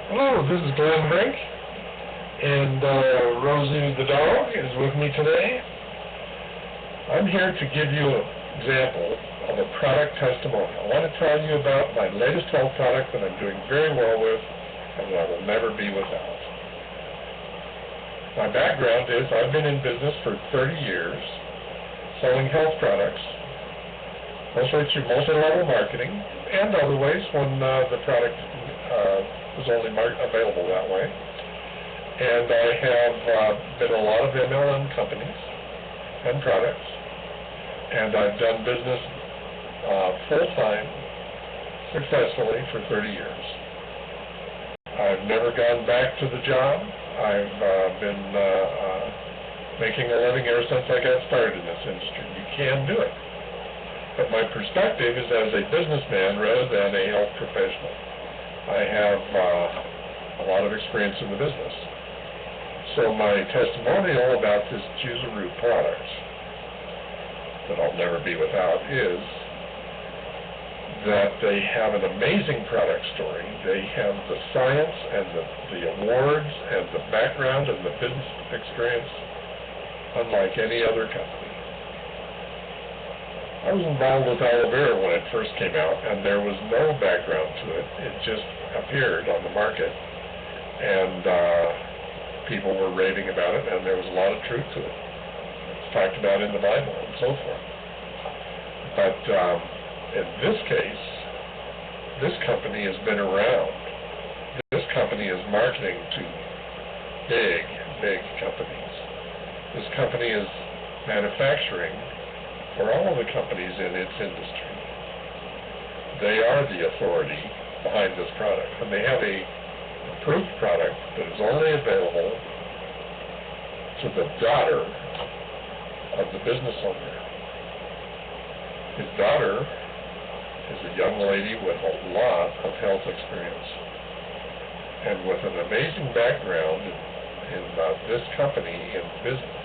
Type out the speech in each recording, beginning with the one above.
Hello, this is Glenn Brink, and Rosie the dog is with me today. I'm here to give you an example of a product testimonial. I want to tell you about my latest health product that I'm doing very well with and that I will never be without. My background is I've been in business for 30 years selling health products, mostly through multi-level marketing and other ways when the product was only available that way. And I have been in a lot of MLM companies and products, and I've done business full-time successfully for 30 years. I've never gone back to the job. I've been making a living ever since I got started in this industry. You can do it. But my perspective is as a businessman rather than a health professional. I have a lot of experience in the business. So my testimonial about this Ju Suru product that I'll never be without is that they have an amazing product story. They have the science and the awards and the background and the business experience unlike any other company. I was involved with aloe vera when it first came out, and there was no background to it. It just appeared on the market, and people were raving about it, and there was a lot of truth to it. It's talked about in the Bible and so forth. But in this case, this company has been around. This company is marketing to big companies. This company is manufacturing for all of the companies in its industry. They are the authority behind this product, and they have a approved product that is only available to the daughter of the business owner. His daughter is a young lady with a lot of health experience and with an amazing background in this company in business.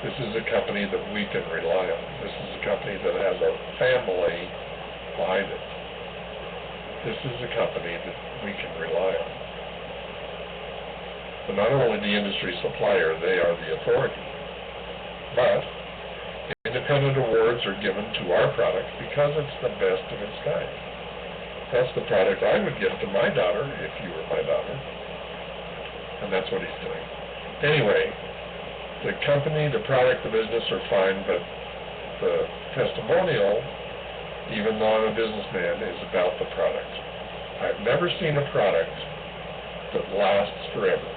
This is a company that we can rely on. This is a company that has a family behind it. This is a company that we can rely on. But not only the industry supplier, they are the authority. But independent awards are given to our product because it's the best of its kind. That's the product I would give to my daughter if you were my daughter. And that's what he's doing. Anyway, the company, the product, the business are fine, but the testimonial, even though I'm a businessman, is about the product. I've never seen a product that lasts forever.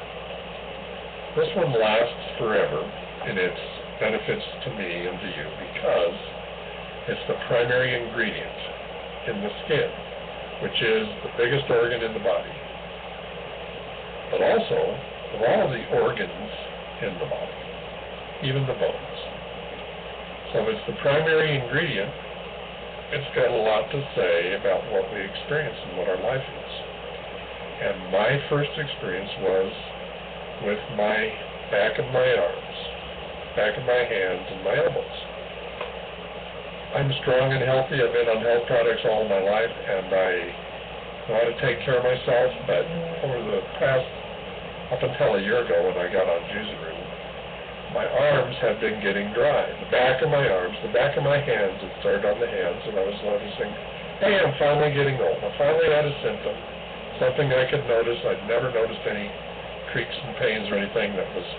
This one lasts forever in its benefits to me and to you because it's the primary ingredient in the skin, which is the biggest organ in the body. But also, of all the organs in the body, even the bones. So if it's the primary ingredient, it's got a lot to say about what we experience and what our life is. And my first experience was with my back of my arms, back of my hands, and my elbows. I'm strong and healthy. I've been on health products all my life, and I know how to take care of myself, but over the past, up until a year ago when I got on Ju Suru, my arms have been getting dry. The back of my arms, the back of my hands, it started on the hands, and I was noticing, hey, I'm finally getting old. I finally had a symptom, something I could notice. I'd never noticed any creaks and pains or anything that was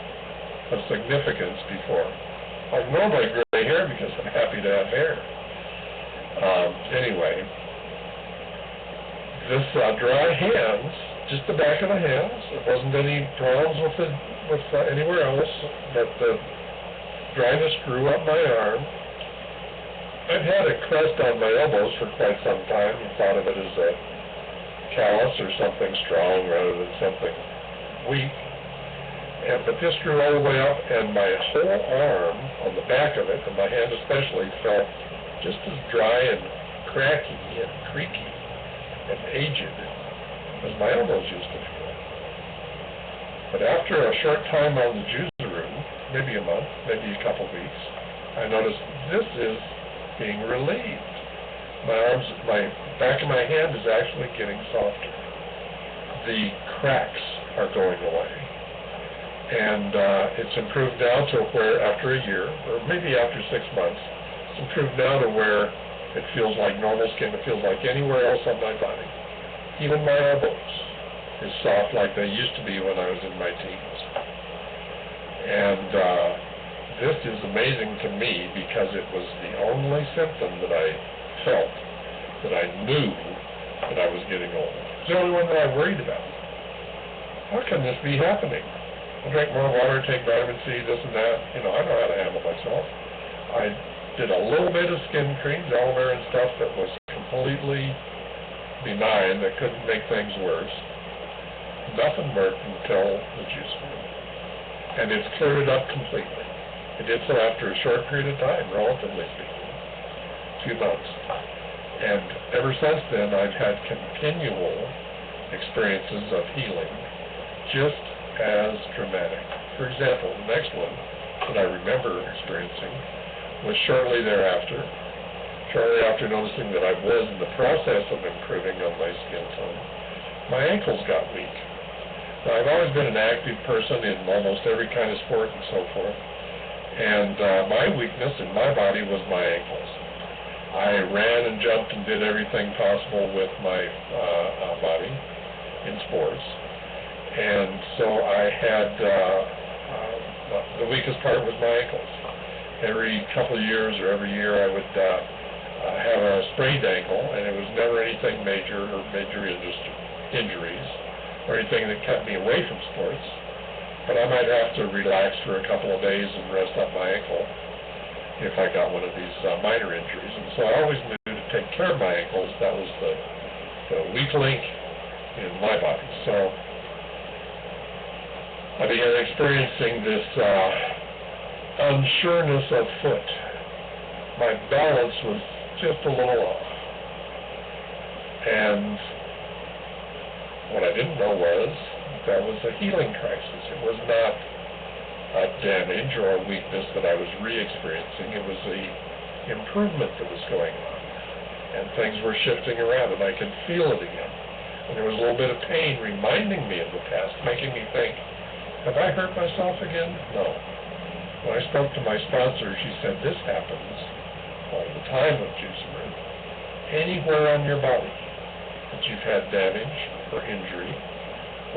of significance before. I know my gray hair because I'm happy to have hair. Anyway, this dry hands, just the back of the hands. There wasn't any problems with anywhere else, but the dryness grew up my arm. I've had a crust on my elbows for quite some time and thought of it as a callus or something strong rather than something weak. But this grew all the way up, and my whole arm on the back of it, and my hand especially, felt just as dry and cracky and creaky and aged as my elbows used to feel. But after a short time on the Ju Suru, maybe a month, maybe a couple weeks, I noticed this is being relieved. My back of my hand is actually getting softer. the cracks are going away. And it's improved now to where after a year, or maybe after 6 months, it's improved now to where it feels like normal skin. It feels like anywhere else on my body. Even my elbows is soft like they used to be when I was in my teens. And this is amazing to me because it was the only symptom that I felt that I knew that I was getting old. It's the only one that I worried about. How can this be happening? I drink more water, take vitamin C, this and that. You know, I know how to handle myself. I did a little bit of skin creams, aloe vera and stuff that was completely benign, that couldn't make things worse. Nothing worked until the Ju Suru. And it's cleared it up completely. It did so after a short period of time, relatively speaking, 2 months. And ever since then, I've had continual experiences of healing, just as dramatic. For example, the next one that I remember experiencing was shortly thereafter, noticing that I was in the process of improving on my skin tone, my ankles got weak. Now, I've always been an active person in almost every kind of sport and so forth, and my weakness in my body was my ankles. I ran and jumped and did everything possible with my body in sports. And so I had, the weakest part was my ankles. Every couple of years or every year I would have a sprained ankle, and it was never anything major or major injuries or anything that kept me away from sports. But I might have to relax for a couple of days and rest up my ankle if I got one of these minor injuries. And so I always knew to take care of my ankles. That was the weak link in my body. So I began experiencing this unsureness of foot. My balance was just a little off. And what I didn't know was that was a healing crisis. It was not a damage or a weakness that I was re-experiencing. It was the improvement that was going on. And things were shifting around, and I could feel it again. And there was a little bit of pain reminding me of the past, making me think, have I hurt myself again? No. When I spoke to my sponsor, she said, this happens all the time with Ju Suru. Anywhere on your body that you've had damage or injury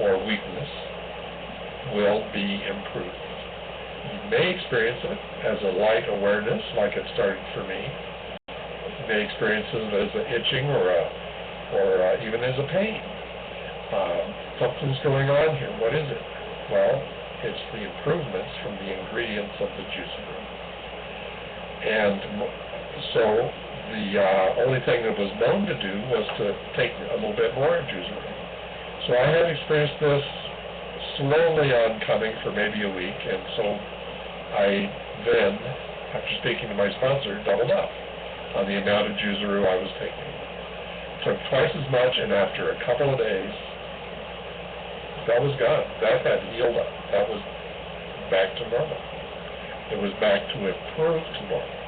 or weakness will be improved. You may experience it as a light awareness, like it started for me. You may experience it as an itching or even as a pain. Something's going on here. What is it? Well, it's the improvements from the ingredients of the Ju Suru. And so the only thing that was known to do was to take a little bit more of Ju Suru. So I had experienced this slowly oncoming for maybe a week, and so I then, after speaking to my sponsor, doubled up on the amount of Ju Suru I was taking. Took twice as much, and after a couple of days, that was gone. That had healed up. That was back to normal. It was back to improved to normal.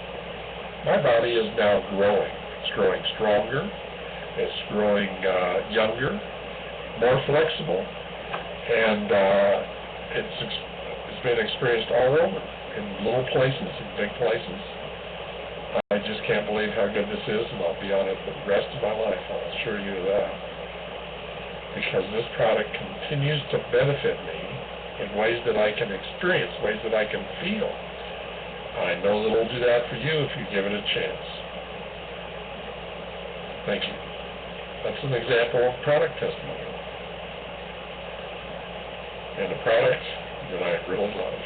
My body is now growing. It's growing stronger. It's growing younger, more flexible, and it's been experienced all over, in little places, in big places. I just can't believe how good this is, and I'll be on it the rest of my life, I'll assure you of that. Because this product continues to benefit me in ways that I can experience, ways that I can feel. I know that it'll do that for you if you give it a chance. Thank you. That's an example of product testimonial. And a product that I really love.